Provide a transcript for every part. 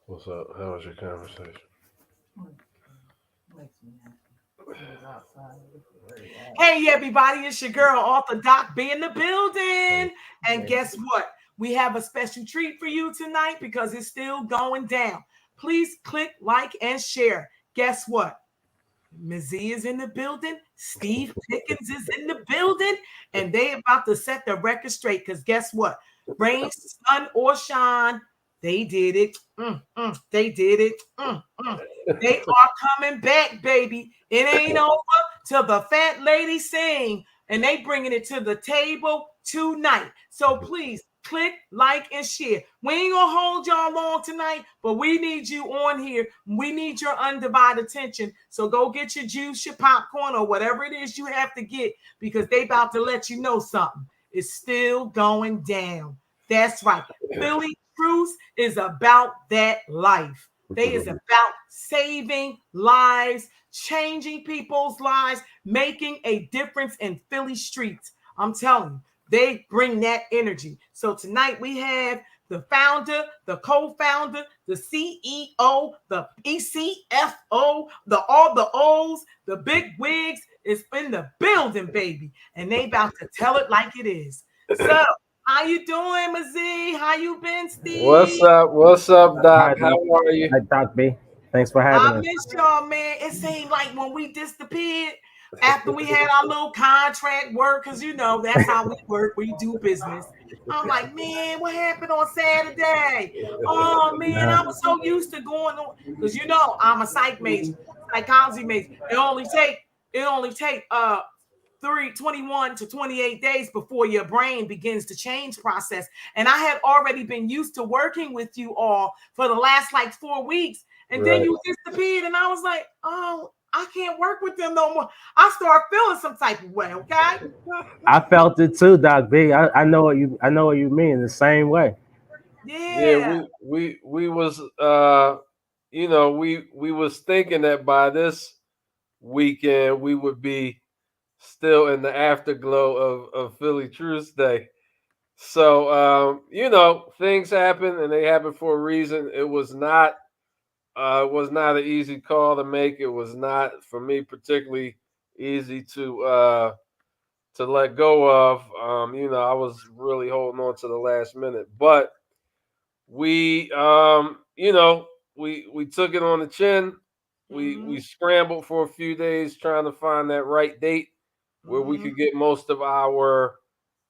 What's up? How was your conversation? Hey, everybody, it's your girl, Author Doc, be in the building. And guess what? We have a special treat for you tonight because it's still going down. Please click like and share. Guess what? Ms. Z is in the building. Steve Pickens is in the building. And they about to set the record straight because guess what? Rain, sun, or shine, they did it. They did it. They are coming back, baby. It ain't over till the fat lady sing. And they bringing it to the table tonight. So please click, like, and share. We ain't gonna hold y'all long tonight, but we need you on here. We need your undivided attention. So go get your juice, your popcorn, or whatever it is you have to get because they about to let you know something. It's still going down. That's right. Philly Truce is about that life. They is about saving lives, changing people's lives, making a difference in Philly streets. I'm telling you, they bring that energy. So tonight we have the founder, the co-founder, the CEO, the ECFO, all the O's, the big wigs is in the building, baby. And they about to tell it like it is. So how you doing, Mazzy? How you been, Steve? What's up? What's up, Hi, Doc? How Doc. are you? Hi, Doc B. Thanks for having I us. miss y'all, man. It seemed like when we disappeared after we had our little contract work, because you know that's how we work. We do business. I'm like, man, what happened on Saturday? Oh man, I was so used to going on because you know I'm a psych major, psychology major. It only take 21 to 28 days before your brain begins to change process. And I had already been used to working with you all for the last like 4 weeks. And then you disappeared, and I was like, oh, I can't work with them no more. I start feeling some type of way, okay? I felt it too, Doc B. I know what you mean the same way. Yeah, Yeah. we was we was thinking that by this weekend we would be still in the afterglow of Philly Truce Day. So things happen and they happen for a reason. It was not an easy call to make. It was not for me particularly easy to let go of. I was really holding on to the last minute, but we we took it on the chin. We scrambled for a few days trying to find that right date where we could get most of our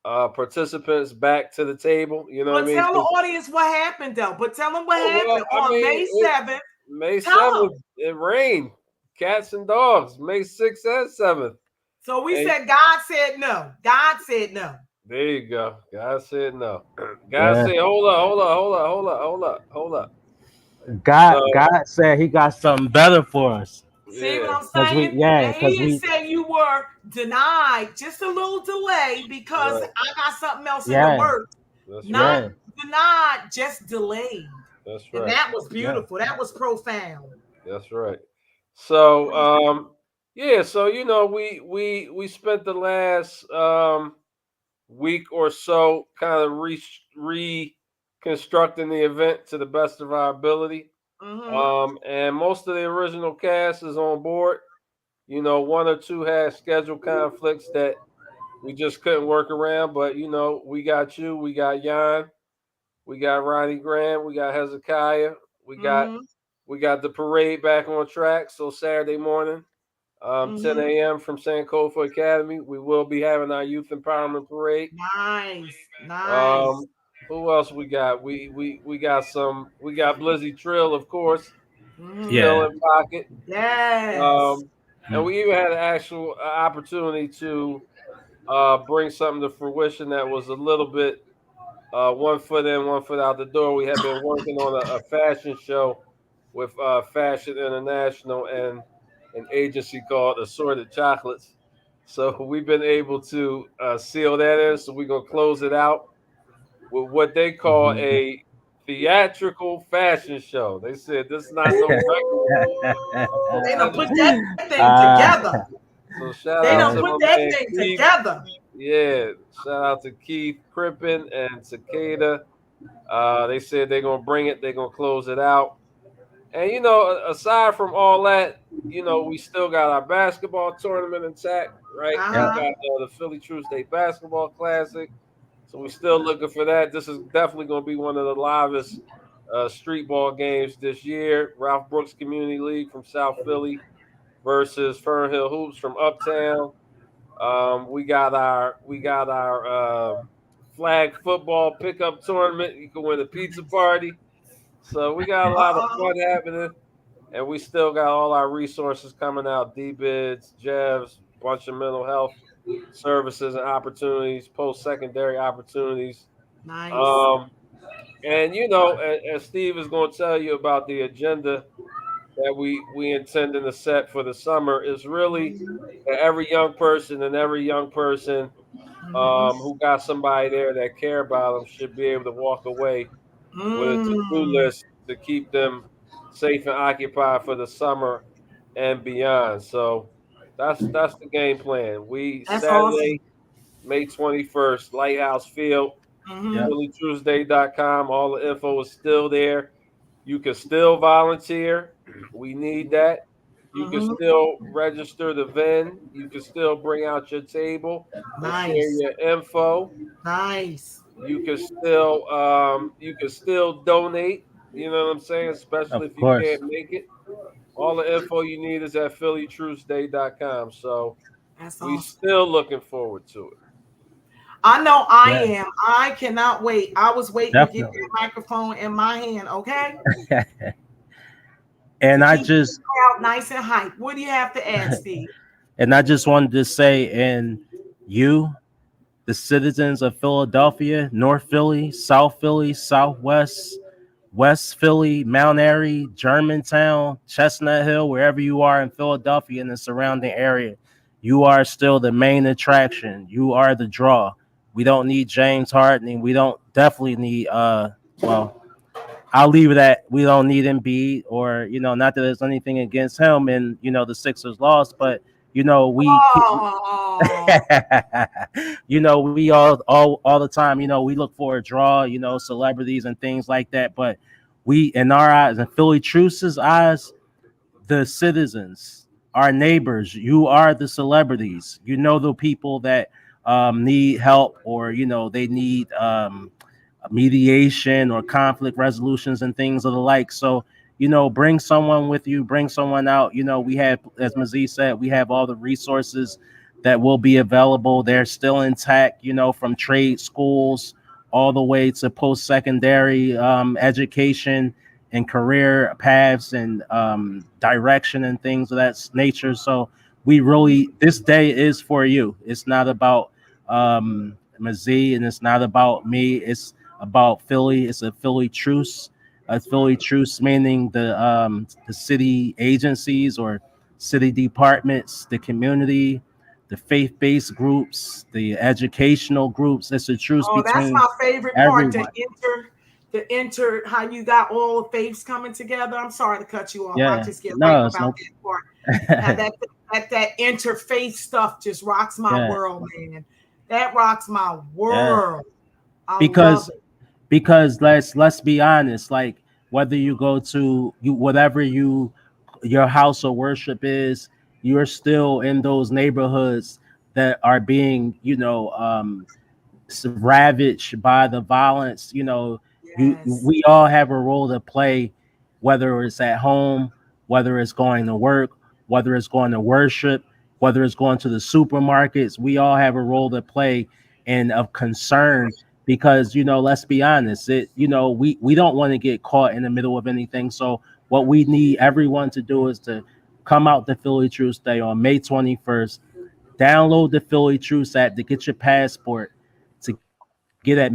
participants back to the table. You know what I But mean? tell the audience what happened, though. But tell them what Well, happened I on mean, May 7th. May Tell them. 7th, it rained. Cats and dogs, May 6th and 7th. So we And said God said no. God said no. there you go. God said no. God Yeah. said, hold up. So, God said He got something better for us. See what yeah, I'm saying? And he Cause didn't we, say you were denied, just a little delay because right. I got something else in the yeah, works. That's Not right. yeah, denied, just delayed. That's And right. that was yeah. beautiful. That was profound. That's right. So, yeah, so we spent the last week or so kind of reconstructing the event to the best of our ability. Mm-hmm. And most of the original cast is on board. One or two had schedule conflicts that we just couldn't work around. But we got you, we got Jan, we got Ronnie Graham, we got Hezekiah, we got Mm-hmm. we got the parade back on track. So Saturday morning, 10 Mm-hmm. a.m. from Sankofa Academy, we will be having our youth empowerment parade. Nice. Nice. Um, who else we got? We got Blizzy Trill, of course, Mm-hmm. still Yeah. in pocket. Yes. Um, and we even had an actual opportunity to bring something to fruition that was a little bit one foot in, one foot out the door. We had been working on a fashion show with Fashion International and an agency called Assorted Chocolates. So we've been able to seal that in. So we're gonna close it out with what they call Mhm. a theatrical fashion show. They said this is not no regular. Ooh, they don't put that thing uh, together. So shout They out don't to yeah, put my that man thing Keith. together. Yeah, shout out to Keith Crippen and Takeda. They said they're gonna bring it. They're gonna close it out. And aside from all that, we still got our basketball tournament intact, right? We Yep. Uh-huh. got the Philly Truce Day Basketball Classic, so we're still looking for that. This is definitely going to be one of the livest street ball games this year. Ralph Brooks Community League from South Philly versus Fern Hill Hoops from Uptown. We got our flag football pickup tournament. You can win a pizza party. So we got a lot of Uh-oh. fun happening, and we still got all our resources coming out: D-bids, Jevs, bunch of mental health services and opportunities, post-secondary opportunities. Nice. Um, and as Steve is going to tell you about the agenda that we intending to set for the summer, is really that every young person and every young person Mm-hmm. who got somebody there that care about them should be able to walk away with a to-do Mm. list to keep them safe and occupied for the summer and beyond. So that's the game plan. We That's awesome. Saturday, May 21st, Lighthouse Field, Mm-hmm. Yep. phillytuesday.com. All the info is still there. You can still volunteer. We need that. You can Mm-hmm. still register the VIN. You can still bring out your table and share Nice. your info. Nice. You can still donate. You know what I'm saying? Especially Of if you course. can't make it. All the info you need is at phillytruceday.com. So That's we awesome. still looking forward to I know I Yeah. am. I cannot wait. I was waiting to get that Definitely. microphone in my hand, okay? To And I keep the just crowd nice and hype. What do you have to add, Steve? and I just wanted to say, and you, the citizens of Philadelphia, North Philly, Southwest, West Philly, Mount Airy, Germantown, Chestnut Hill, wherever you are in Philadelphia and the surrounding area, you are still the main attraction. You are the draw. We don't need James Harden. We don't definitely need well, I'll leave it at we don't need Embiid, or not that there's anything against him and the Sixers lost, but we Oh, we all the time, we look for a draw, celebrities and things like that, but we, in our eyes, in Philly Truce's eyes, the citizens, our neighbors, you are the celebrities. The people that need help, or they need mediation or conflict resolutions and things of the like. So, bring someone with you, bring someone out. We have, as Mazie said, we have all the resources that will be available. They're still intact, from trade schools all the way to post secondary education and career paths and direction and things of that nature. So, this day is for you. It's not about Mazie, and it's not about me. It's about Philly. It's a Philly truce. A Philly truce meaning the city agencies or city departments, the community, the faith-based groups, the educational groups. It's a truce oh, that's between my favorite part everyone. to enter how you got all the faiths coming together. I'm sorry to cut you off. I Yeah. just get hype No, it's about no. that part. How that interfaith stuff just rocks my Yeah. world, man. That rocks my Yeah. world. I love Because it. let's be honest, like whether you go to you whatever your house of worship is, you're still in those neighborhoods that are being ravaged by the violence. Yes. We all have a role to play, whether it's at home, whether it's going to work, whether it's going to worship, whether it's going to the supermarkets. We all have a role to play and of concern, because let's be honest, we don't want to get caught in the middle of anything. So what we need everyone to do is to come out to Philly Truce Day on May 21st. Download the Philly Truce app to get your passport, to get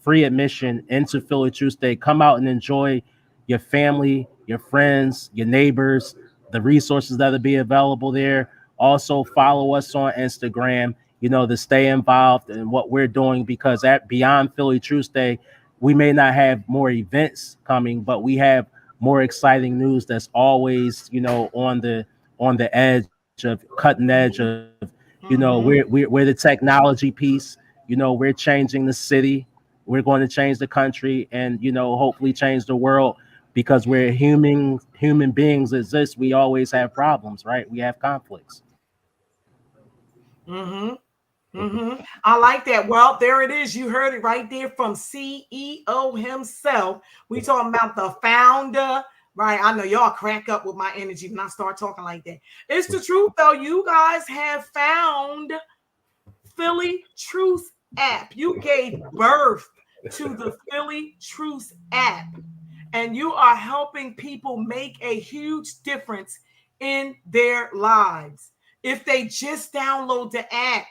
free admission into Philly Truce Day. Come out and enjoy your family, your friends, your neighbors, the resources that'll be available there. Also, follow us on Instagram, to stay involved in what we're doing, because at Beyond Philly Truce Day, we may not have more events coming, but we have more exciting news that's always, on the edge of cutting edge of we're Mm-hmm. the technology piece. We're changing the city. We're going to change the country, and hopefully change the world, because we're human beings exist. We always have problems, right? We have conflicts. Mm-hmm. Mm-hmm. I like that. Well, there it is. You heard it right there from CEO himself. We talking about the founder, right? I know y'all crack up with my energy when I start talking like that. It's the truth, though. You guys have found Philly Truce app. You gave birth to the Philly Truce app, and you are helping people make a huge difference in their lives. If they just download the app,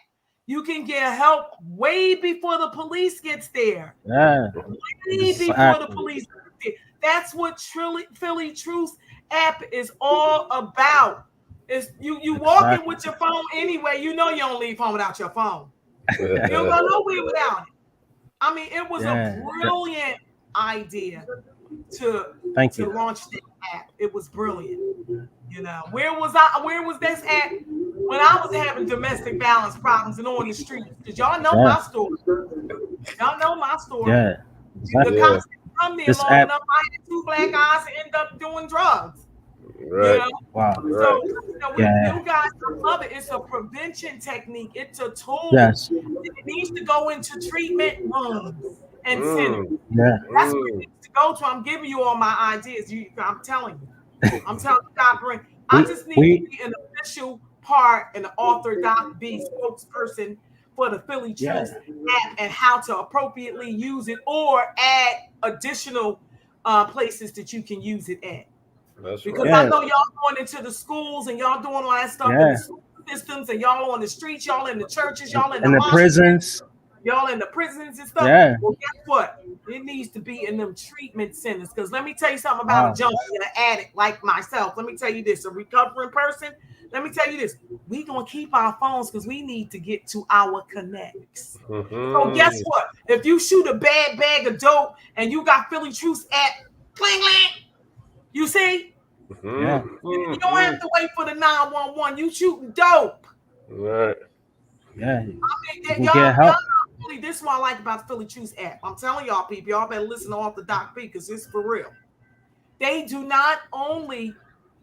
you can get help way before the police gets there. Yeah, Way before the exactly. police gets there. That's what Philly Truce app is all about. Is you walk in Exactly. with your phone anyway. You know you don't leave home without your phone. You don't go nowhere without it. I mean, it was a Yeah. brilliant idea to Thank you. launch this app. It was brilliant. You know, where was I? Where was this at when I was having domestic violence problems and on the streets? Because y'all know my Yes. story. Y'all know my story. Yeah. The Exactly. Yeah, cops didn't come there This long app. enough. I had two black eyes and end up doing drugs. You right, know, Wow. so right. with Yeah. you guys, I love it. It's a prevention technique. It's a tool. Yes. It needs to go into treatment rooms and centers. Mm, Yeah. That's where it mm. needs to go to. I'm giving you all my ideas. I'm telling you. I'm telling you, Doc Green. I We just need to we be an official part and the author, Doc B, spokesperson for the Philly yeah. Truce app and how to appropriately use it or add additional places that you can use it at. That's Because right. I Yeah. know y'all going into the schools and y'all doing all that stuff in the Yeah. school systems and y'all on the streets, y'all in the churches, y'all in the In the hospitals, prisons. y'all in the prisons and stuff. Yeah. Well, guess what? It needs to be in them treatment centers. Because let me tell you something about a Wow. junkie and an addict like myself. Let me tell you this, a recovering person. Let me tell you this. We gonna keep our phones because we need to get to our connects. So guess Mm-hmm. what? If you shoot a bad bag of dope and you got Philly Truce app, cling clang, you see, Yeah. you don't have to wait for the 911. You shooting dope. Right. Yeah. You can Y'all get help. really, this is what I like about the Philly Truce app. I'm telling y'all, people, y'all better listen to off the Doc B because it's for real. They do not only,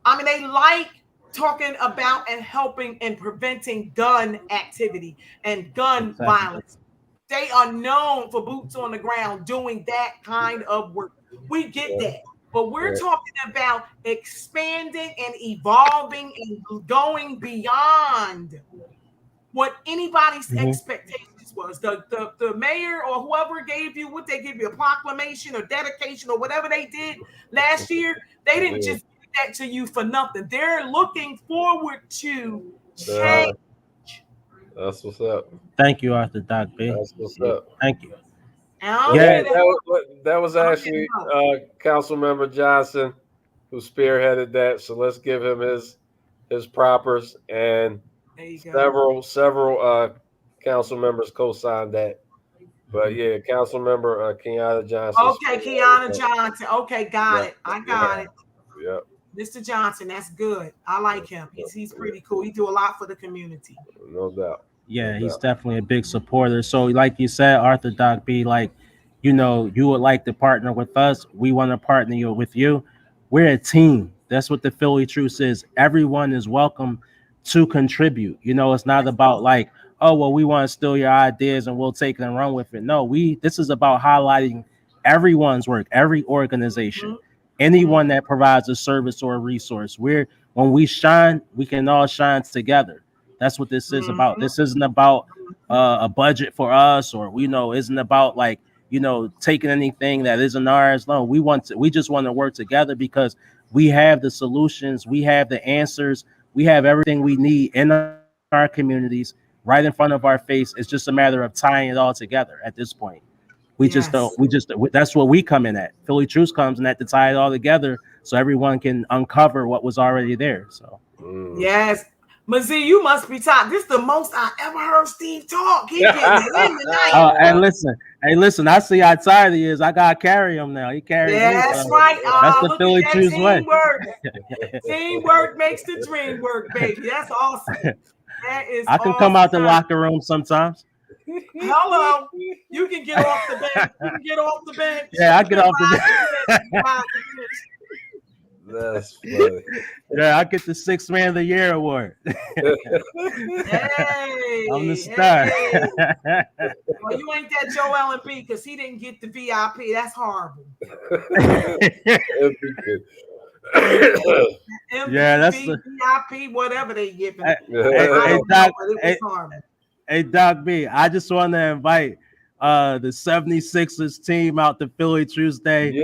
I mean, they like talking about and helping and preventing gun activity and gun Exactly. violence. They are known for boots on the ground doing that kind of work. We get Right. that. But we're Right. talking about expanding and evolving and going beyond what anybody's Hmm. expectations was. The mayor or whoever gave you what they give you a proclamation or dedication or whatever they did last year, they didn't Yeah. just give that to you for nothing. They're looking forward to change. Uh, that's what's up. Thank you, Arthur Doc B. That's what's up. Thank you. And I don't Yeah, hear Yeah. that. that was I don't hear actually that. Council Member Johnson who spearheaded that. So let's give him his propers, and There you go. several council members co-signed that. But yeah, Council Member Kenyatta Johnson Okay, spearheaded Keanu that. Johnson. Okay, got Yep, it. I yep, got it. yep, Mr. Johnson, that's good. I like him. yep, He's yep. pretty cool. He do a lot for the community. No doubt, no Yeah, he's doubt. definitely a big supporter. So, like you said, Arthur Doc B, like, you would like to partner with us. We want to partner with you. We're a team. That's what the Philly Truce is. Everyone is welcome to contribute. It's not That's about awesome. like, oh, well, we want to steal your ideas and we'll take it and run with it. No, this is about highlighting everyone's work, every organization, anyone that provides a service or a resource. When we shine, we can all shine together. That's what this is about. Mm-hmm. This isn't about a budget for us, or isn't about like taking anything that isn't ours. No, we just want to work together because we have the solutions, we have the answers, we have everything we need in our communities right in front of our face. It's just a matter of tying it all together at this point. We just don't. Yes. That's what we come in at. Philly Truce comes in at to tie it all together so everyone can uncover what was already there. So. Mm. Yes. Mazzy, you must be tired. This is the most I ever heard Steve talk. He getting it in tonight. Oh, hey, listen. I see how tired he is. I gotta carry him now. He carries me, That's so right. that's the Look at Philly that Truce way. teamwork. Teamwork makes the dream work, baby. That's awesome. That is I can come awesome. out the locker room sometimes. Hello. You can get off the bench. You can get off the bench. Yeah, I You get can off the ride the bench. You can ride the bench. That's funny. Yeah, I get the Sixth Man of the Year award. I'm the Hey, star. hey. Well, you ain't that Joel and B because he didn't get the VIP. That's horrible. That'd be good. Yeah, that's MVP, the. VIP, whatever they giving. Hey, I hey, don't know, Doc. but it was Hey, horrible. hey, Doc B. I just want to invite the 76ers team out to Philly Tuesday. If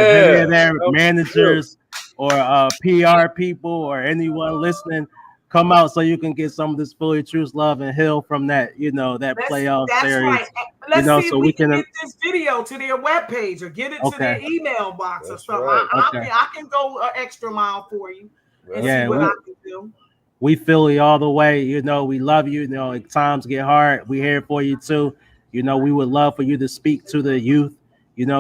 any Yeah, of their come through. managers or PR people or anyone listening, come out so you can get some of this Philly Truce love and heal from that, that playoff That's right. series. Let's see if So we we can can. get this video to their webpage or get it to Okay, their email box or That's something. right. okay, I can go an extra mile for you and That's see yeah. what I right. can do. We Philly all the way. We love you. Times get hard. We here for you too. We would love for you to speak to the youth.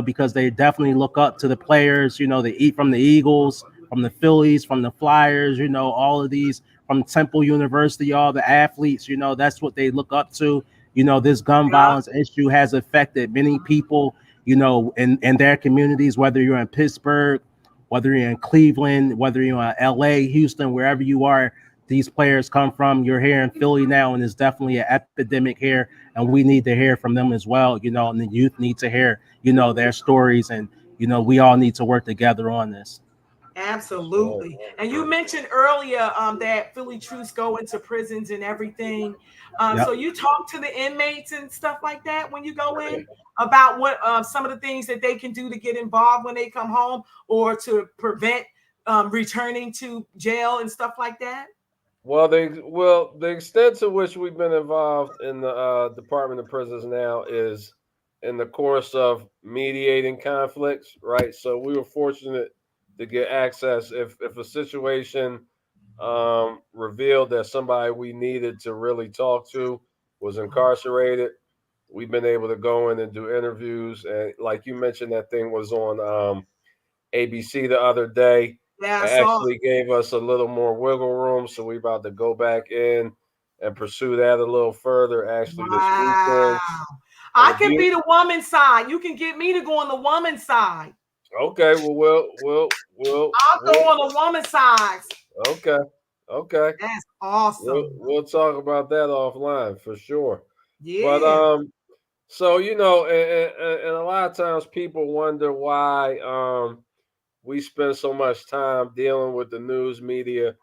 Because they definitely look up to the players. They eat from the Eagles, from the Phillies, from the Flyers. All of these from Temple University. All the athletes. That's what they look up to. This gun Yeah, violence issue has affected many people. In their communities, whether you're in Pittsburgh, whether you're in Cleveland, whether you're in LA, Houston, wherever you are, these players come from. You're here in Philly now, and it's definitely an epidemic here, and we need to hear from them as well. And the youth need to hear, their stories, and we all need to work together on this. That's right. absolutely. And you mentioned earlier that Philly Truce go into prisons and everything. So Yep. you talk to the inmates and stuff like that when you go in about what some of the things that they can do to get involved when they come home or to prevent returning to jail and stuff like that. The extent to which we've been involved in the Department of Prisons now is in the course of mediating conflicts, right? So we were fortunate to get access if a situation revealed that somebody we needed to really talk to was incarcerated. We've been able to go in and do interviews, and like you mentioned, that thing was on ABC the other day. Yeah, It I saw. actually gave us a little more wiggle room, so we're about to go back in and pursue that a little further. Actually, this Wow. weekend, and I the can beauty. be the woman's side. You can get me to go on the woman's side. Okay, well, I'll go on the woman's side. okay, okay. That's awesome. We'll talk about that offline for sure. But Yeah. so and a lot of times people wonder why we spend so much time dealing with the news media.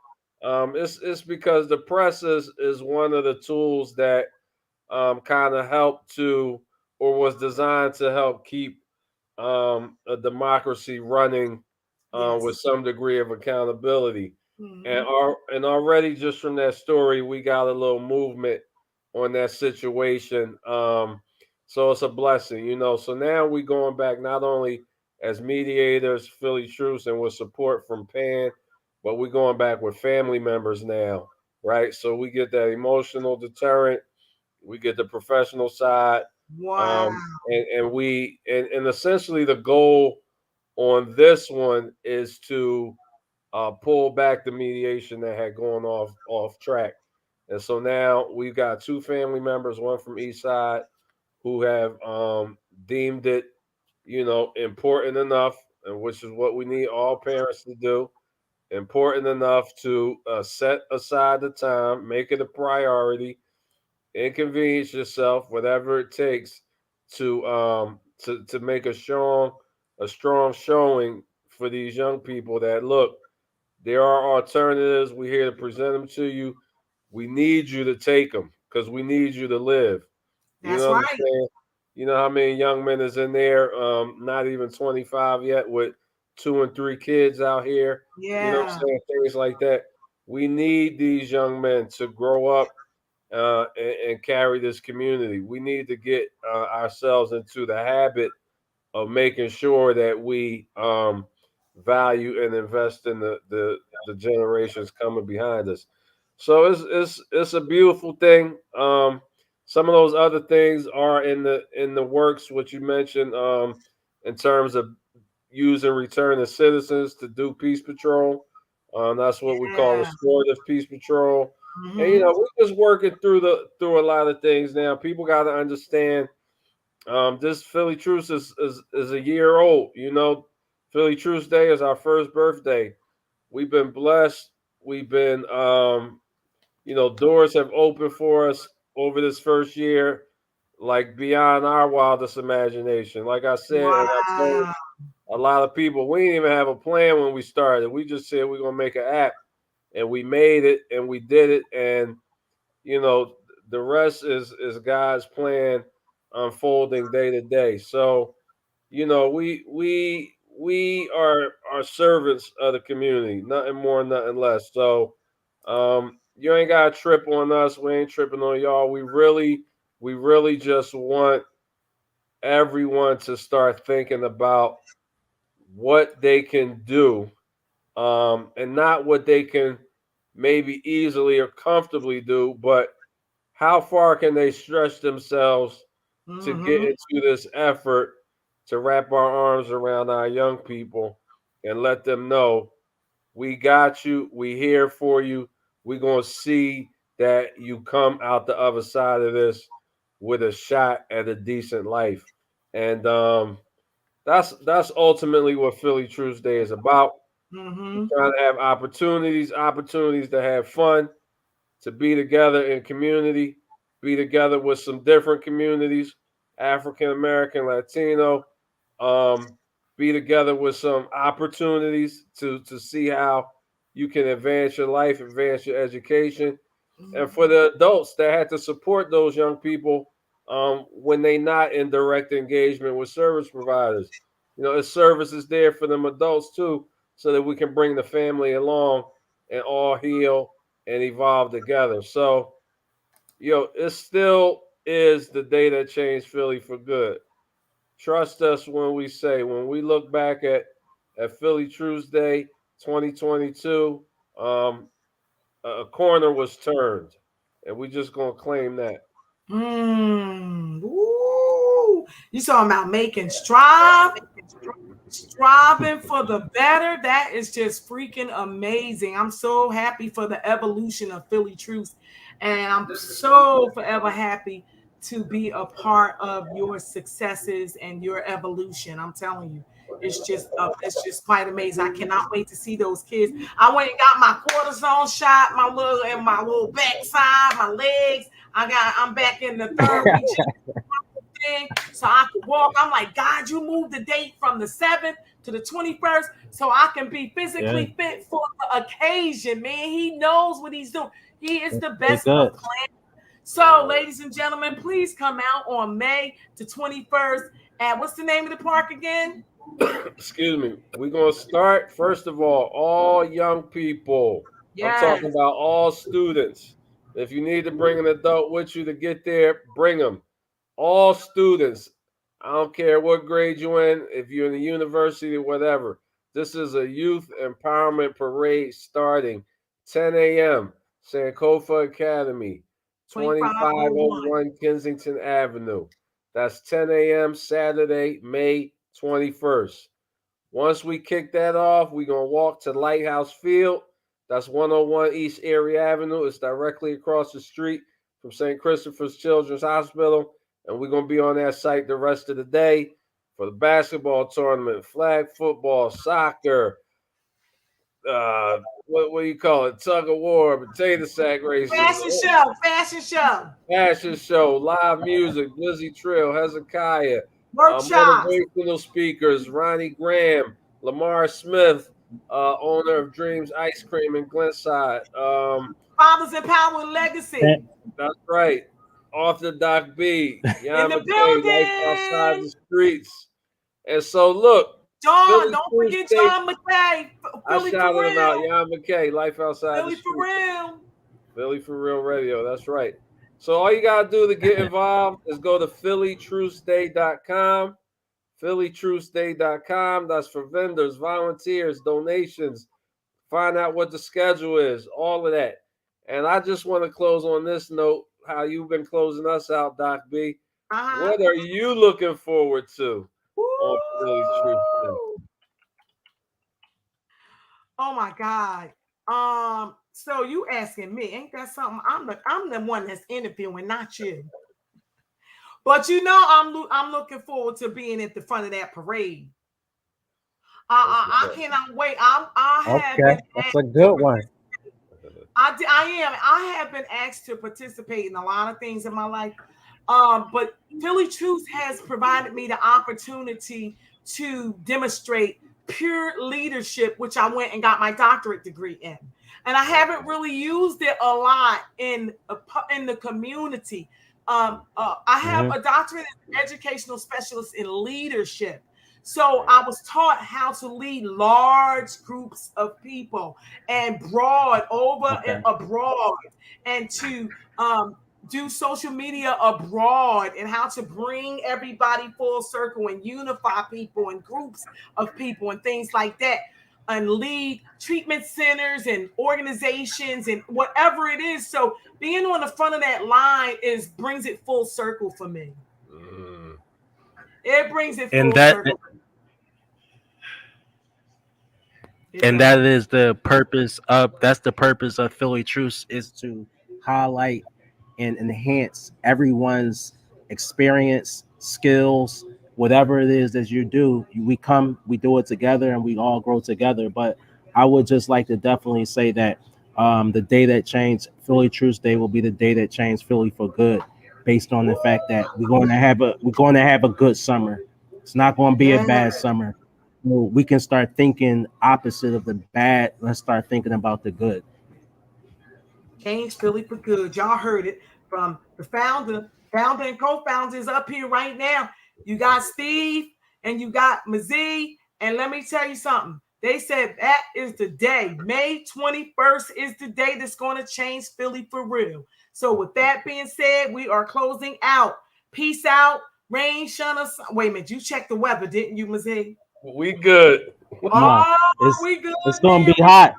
It's because the press is one of the tools that kind of help to or was designed to help keep a democracy running with Yes. some degree of accountability. Hmm. And already just from that story, we got a little movement on that situation. So it's a blessing. So now we going back not only as mediators, Philly Truce, and with support from Pan, but we're going back with family members now, right? So we get that emotional deterrent, we get the professional side, Wow. and essentially the goal on this one is to pull back the mediation that had gone off track. And so now we've got two family members, one from each side, who have deemed it, important enough, and which is what we need all parents to do, important enough to set aside the time, make it a priority, inconvenience yourself, whatever it takes to make a strong showing for these young people that look, there are alternatives. We're here to present them to you. We need you to take them because we need you to live. You That's know what I'm right. saying? You know how many young men is in there, not even 25 yet, with two and three kids out here. You know what Yeah. I'm saying? Things like that. We need these young men to grow up and carry this community. We need to get ourselves into the habit of making sure that we value and invest in the generations coming behind us. So it's a beautiful thing. Some of those other things are in the works, what you mentioned, in terms of using returning citizens to do peace patrol. That's what we call Yeah. restorative peace patrol. And Hmm. we're just working through a lot of things now. People got to understand this Philly Truce is a year old. Philly Truce Day is our first birthday. We've been blessed. We've been, doors have opened for us over this first year, like beyond our wildest imagination. Like I said, and I told Wow. a lot of people, we didn't even have a plan when we started. We just said we're gonna make an app, and we made it, and we did it, and you know, the rest is God's plan unfolding day to day. So, we are servants of the community, nothing more, nothing less. So, you ain't got to trip on us. We ain't tripping on y'all. We really just want everyone to start thinking about what they can do, and not what they can maybe easily or comfortably do, but how far can they stretch themselves to get Mm-hmm. into this effort to wrap our arms around our young people and let them know we got you, we here for you, we're going to see that you come out the other side of this with a shot at a decent life. And that's ultimately what Philly Truce Day is about. We're Mm-hmm. trying to have opportunities to have fun, to be together in community, be together with some different communities, African American, Latino, um, be together with some opportunities to see how you can advance your life, advance your education, and for the adults that had to support those young people when they not in direct engagement with service providers. The service is there for them adults too, so that we can bring the family along and all heal and evolve together. So, it still is the day that changed Philly for good. Trust us when we look back at Philly Truce Day 2022, um, a corner was turned, and we just gonna claim that. Ooh. You talking about making striving for the better. That is just freaking amazing. I'm so happy for the evolution of Philly Truce, and I'm so forever happy to be a part of your successes and your evolution. I'm telling you, it's just quite amazing. I cannot wait to see those kids. I went and got my cortisone shot, my little backside, my legs. I'm back in the therapy thing so I could walk. I'm like, God, you moved the date from the 7th to the 21st so I can be Yeah, physically fit for the occasion, man. He knows what he's doing. He is the pretty best of good. planners. So, ladies and gentlemen, please come out on May the 21st at what's the name of the park again? Excuse me. We're gonna start first of all young people. I'm talking Yes. about all students. If you need to bring an adult with you to get there, bring them. All students. I don't care what grade you're in, if you're in the university or whatever. This is a youth empowerment parade starting 10 a.m. Sankofa Academy, 2501. 2501 Kensington Avenue. That's 10 a.m. Saturday, May 21st. Once we kick that off, we're going to walk to Lighthouse Field. That's 101 East Erie Avenue. It's directly across the street from St. Christopher's Children's Hospital. And we're going to be on that site the rest of the day for the basketball tournament, flag football, soccer, what do you call it? Tug of war, potato sack races, Fashion show. Fashion show. fashion show, live music, Lizzie Trill, Hezekiah, Workshops. motivational speakers, Ronnie Graham, Lamar Smith, owner of Dreams Ice Cream in Glenside. Fathers and Power and Yeah, Legacy. That's right. Author Doc B, In Jan the McKay, Life Outside building. the Streets. And so, look, John, Philly don't forget Tuesday, John McKay. I Philly for shouted him out, real. Jan McKay, Life Outside the Philly for Streets. real. Philly for Real Radio. That's right. So all you gotta do to get involved is go to phillytruceday.com. phillytruceday.com. That's for vendors, volunteers, donations. Find out what the schedule is, all of that. And I just want to close on this note, how you've been closing us out, Doc B. Uh-huh. What are you looking forward to on Philly Truce Day? Woo! Oh my God. So you asking me, ain't that something? I'm the one that's interviewing, not you. But I'm looking forward to being at the front of that parade. I cannot wait. I have Okay, been that's a asked to good one. I am. I have been asked to participate in a lot of things in my life. But Philly Truce has provided me the opportunity to demonstrate pure leadership, which I went and got my doctorate degree in. And I haven't really used it a lot in the community. I have Hmm. a doctorate as an educational specialist in leadership. So I was taught how to lead large groups of people and broad over and Okay. abroad, and to do social media abroad, and how to bring everybody full circle and unify people and groups of people and things like that, and lead treatment centers and organizations and whatever it is. So being on the front of that line brings it full circle for me. Mm. It brings it And full that circle. It and that does. is the purpose of that's the purpose of Philly Truce, is to highlight and enhance everyone's experience, skills, whatever it is that you do. We do it together, and we all grow together. But I would just like to definitely say that the day that changed Philly Truce Day will be the day that changed Philly for good, based on the fact that we're going to have a good summer. It's not going to be a Yeah. bad summer. We can start thinking opposite of the bad. Let's start thinking about the good. Change Philly for good. Y'all heard it from the founder and co-founders up here right now. You got Steve and you got Mazee. And let me tell you something. They said that is the day. May 21st is the day that's going to change Philly for real. So with that being said, we are closing out. Peace out. Rain, shun us. Wait a minute. You checked the weather, didn't you, Mazee? We good. No, Oh, it's we good it's gonna now. be hot.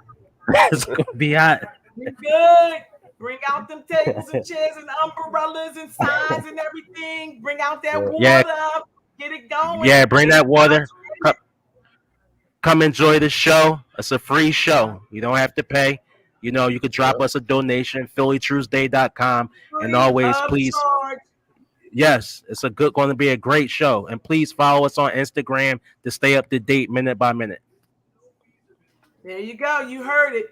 It's gonna be hot. We good. Bring out them tables and chairs and umbrellas and signs and everything. Bring out that Yeah. Yeah, water. Get it going. yeah. Bring Get that it water. hydrated. Come, come enjoy the show. It's a free show. You don't have to pay. You could drop Yeah. us a donation, phillytruesday.com. And Free always, of please, charge. yes, it's going to be a great show. And please follow us on Instagram to stay up to date minute by minute. There you go. You heard it.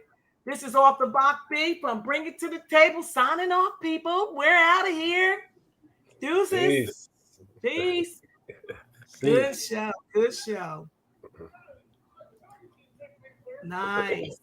This is off the box B from Bring It to the Table. Signing off, people. We're out of here. Deuces. Peace. Peace. See ya. Good show. Good show. Nice.